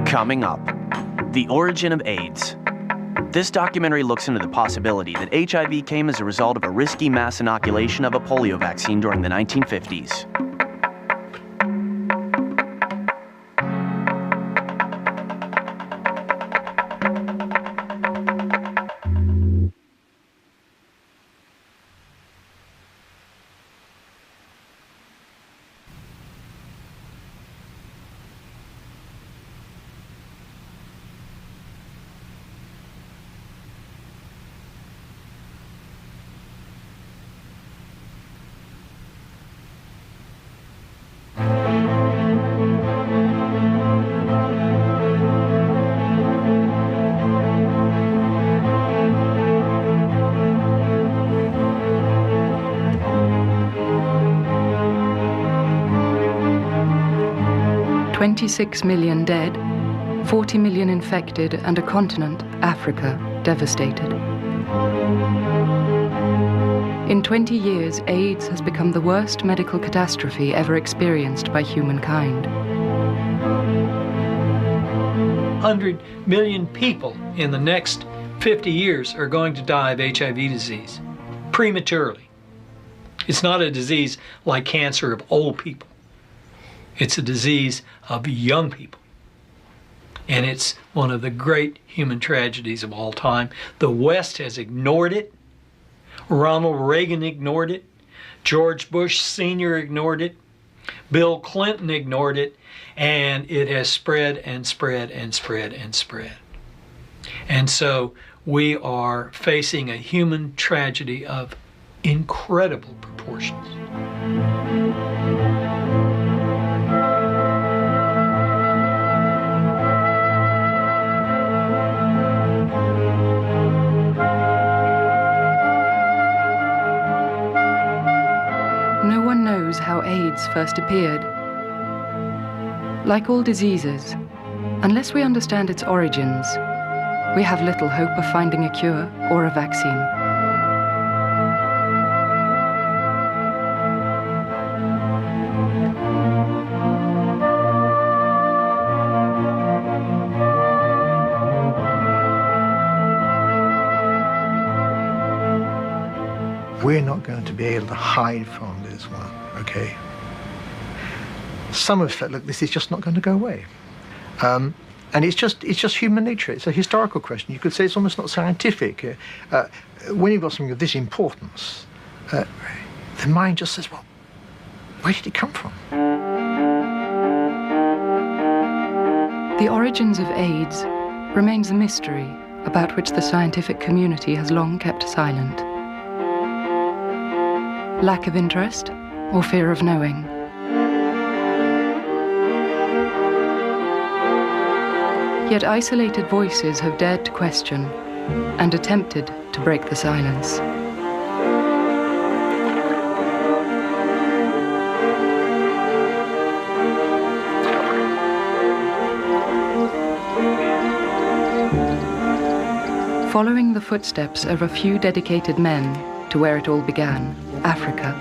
Coming up, the origin of AIDS. This documentary looks into the possibility that HIV came as a result of a risky mass inoculation of a polio vaccine during the 1950s. 26 million dead, 40 million infected, and a continent, Africa, devastated. In 20 years, AIDS has become the worst medical catastrophe ever experienced by humankind. 100 million people in the next 50 years are going to die of HIV disease prematurely. It's not a disease like cancer of old people. It's a disease of young people. And it's one of the great human tragedies of all time. The West has ignored it. Ronald Reagan ignored it. George Bush Sr. ignored it. Bill Clinton ignored it. And it has spread and spread and spread and spread. And so we are facing a human tragedy of incredible proportions. No one knows how AIDS first appeared. Like all diseases, unless we understand its origins, we have little hope of finding a cure or a vaccine. We're not going to be able to hide from this one, okay? Some have said, look, this is just not going to go away. And it's just human nature. It's a historical question. You could say it's almost not scientific. When you've got something of this importance, the mind just says, well, where did it come from? The origins of AIDS remains a mystery about which the scientific community has long kept silent. Lack of interest or fear of knowing? Yet isolated voices have dared to question and attempted to break the silence. Following the footsteps of a few dedicated men to where it all began, Africa,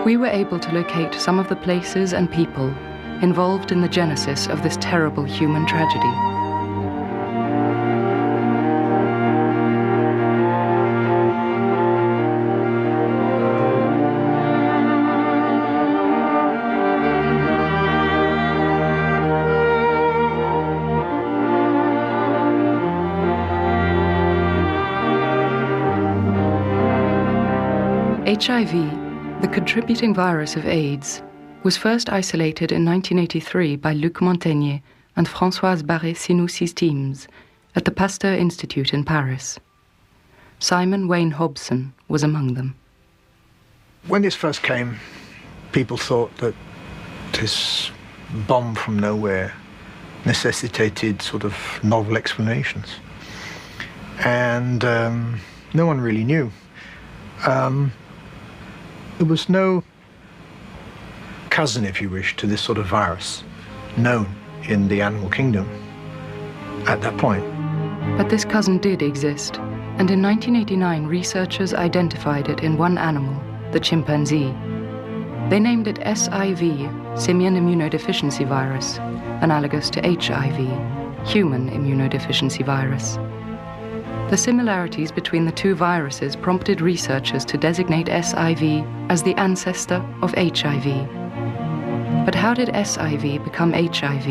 we were able to locate some of the places and people involved in the genesis of this terrible human tragedy. HIV, the contributing virus of AIDS, was first isolated in 1983 by Luc Montagnier and Françoise Barré-Sinoussy's teams at the Pasteur Institute in Paris. Simon Wayne Hobson was among them. When this first came, people thought that this bomb from nowhere necessitated sort of novel explanations. And no one really knew. There was no cousin, if you wish, to this sort of virus known in the animal kingdom at that point. But this cousin did exist, and in 1989 researchers identified it in one animal, the chimpanzee. They named it SIV, simian immunodeficiency virus, analogous to HIV, human immunodeficiency virus. The similarities between the two viruses prompted researchers to designate SIV as the ancestor of HIV. But how did SIV become HIV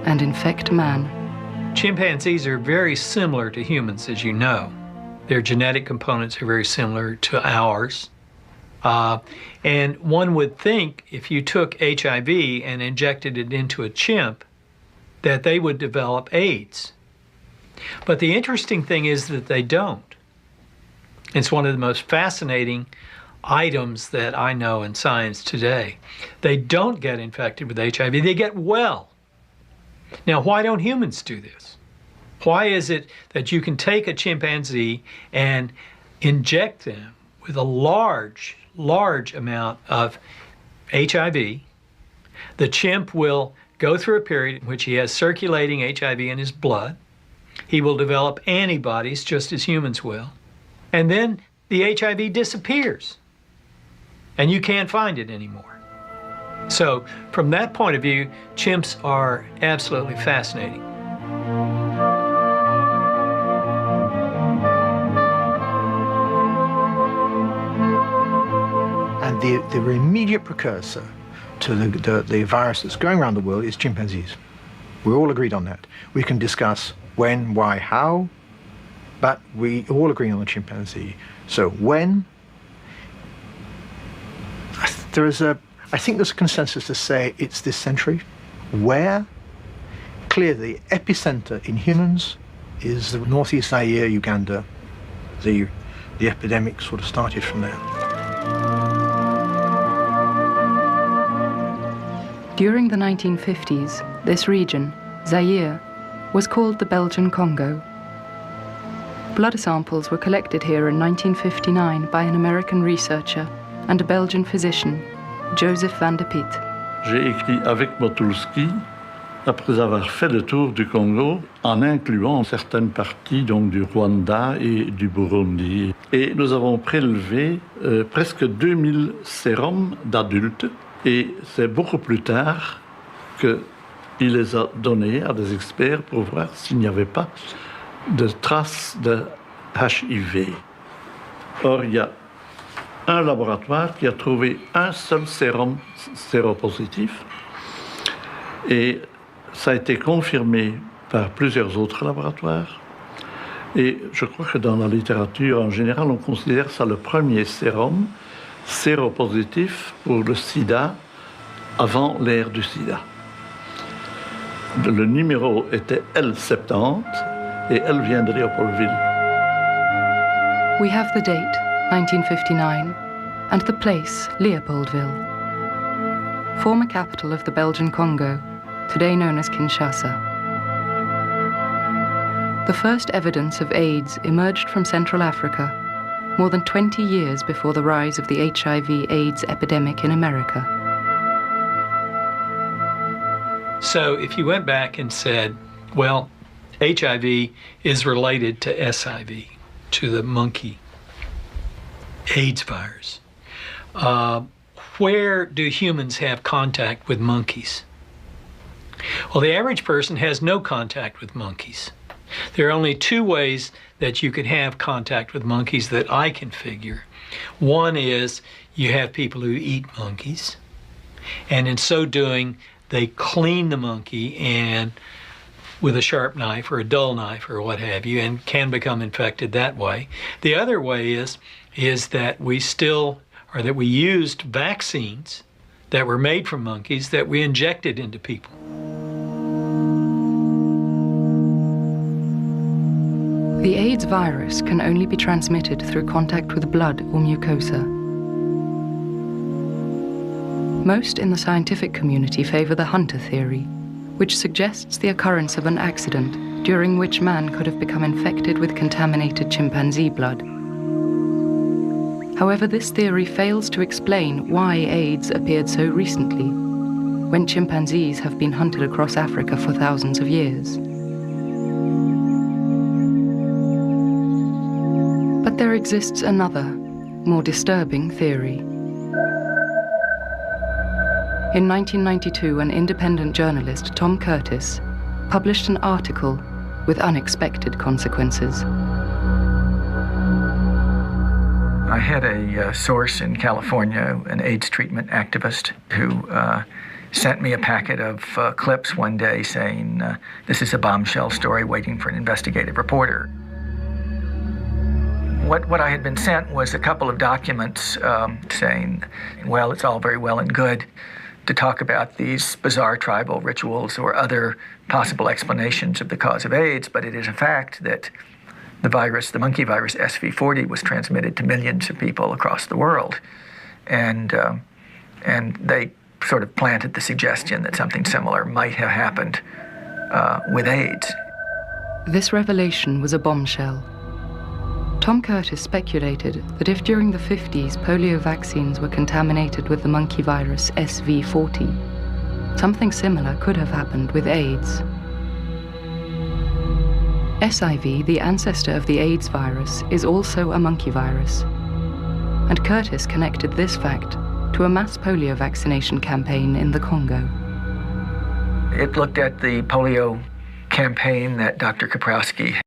and infect man? Chimpanzees are very similar to humans, as you know. Their genetic components are very similar to ours. And one would think if you took HIV and injected it into a chimp, that they would develop AIDS. But the interesting thing is that they don't. It's one of the most fascinating items that I know in science today. They don't get infected with HIV, they get well. Now, why don't humans do this? Why is it that you can take a chimpanzee and inject them with a large amount of HIV? The chimp will go through a period in which he has circulating HIV in his blood. He will develop antibodies just as humans will. And then the HIV disappears. And you can't find it anymore. So from that point of view, chimps are absolutely fascinating. And the immediate precursor to the virus that's going around the world is chimpanzees. We're all agreed on that. We can discuss when, why, how, but we all agree on the chimpanzee. So when, I think there's a consensus to say it's this century. Where, clearly, the epicenter in humans is the northeast Zaire, Uganda. The epidemic sort of started from there. During the 1950s, this region, Zaire, was called the Belgian Congo. Blood samples were collected here in 1959 by an American researcher and a Belgian physician, Joseph van de Piet. J'ai écrit avec Motulski après avoir fait le tour du Congo en incluant certaines parties donc du Rwanda et du Burundi. Et nous avons prélevé presque 2000 sérums d'adultes et c'est beaucoup plus tard qu'il les a donnés à des experts pour voir s'il n'y avait pas de traces de HIV. Or, il y a un laboratoire qui a trouvé un seul sérum séropositif et ça a été confirmé par plusieurs autres laboratoires. Et je crois que dans la littérature en général, on considère ça le premier sérum séropositif pour le sida avant l'ère du sida. Le numéro était L70 et elle vient de Léopoldville. We have the date, 1959, and the place, Leopoldville, former capital of the Belgian Congo, today known as Kinshasa. The first evidence of AIDS emerged from Central Africa more than 20 years before the rise of the HIV/AIDS epidemic in America. So if you went back and said, well, HIV is related to SIV, to the monkey AIDS virus, where do humans have contact with monkeys? Well, the average person has no contact with monkeys. There are only two ways that you can have contact with monkeys that I can figure. One is you have people who eat monkeys, and in so doing, they clean the monkey and with a sharp knife or a dull knife or what have you, and can become infected that way. The other way is that we used vaccines that were made from monkeys that we injected into people. The AIDS virus can only be transmitted through contact with blood or mucosa. Most in the scientific community favor the hunter theory, which suggests the occurrence of an accident during which man could have become infected with contaminated chimpanzee blood. However, this theory fails to explain why AIDS appeared so recently, when chimpanzees have been hunted across Africa for thousands of years. But there exists another, more disturbing theory. In 1992, an independent journalist, Tom Curtis, published an article with unexpected consequences. I had a source in California, an AIDS treatment activist, who sent me a packet of clips one day saying, this is a bombshell story waiting for an investigative reporter. What I had been sent was a couple of documents saying, well, it's all very well and good to talk about these bizarre tribal rituals or other possible explanations of the cause of AIDS, but it is a fact that the virus, the monkey virus SV40, was transmitted to millions of people across the world. And they sort of planted the suggestion that something similar might have happened with AIDS. This revelation was a bombshell. Tom Curtis speculated that if during the 50s polio vaccines were contaminated with the monkey virus SV40, something similar could have happened with AIDS. SIV, the ancestor of the AIDS virus, is also a monkey virus. And Curtis connected this fact to a mass polio vaccination campaign in the Congo. It looked at the polio campaign that Dr. Kaprowski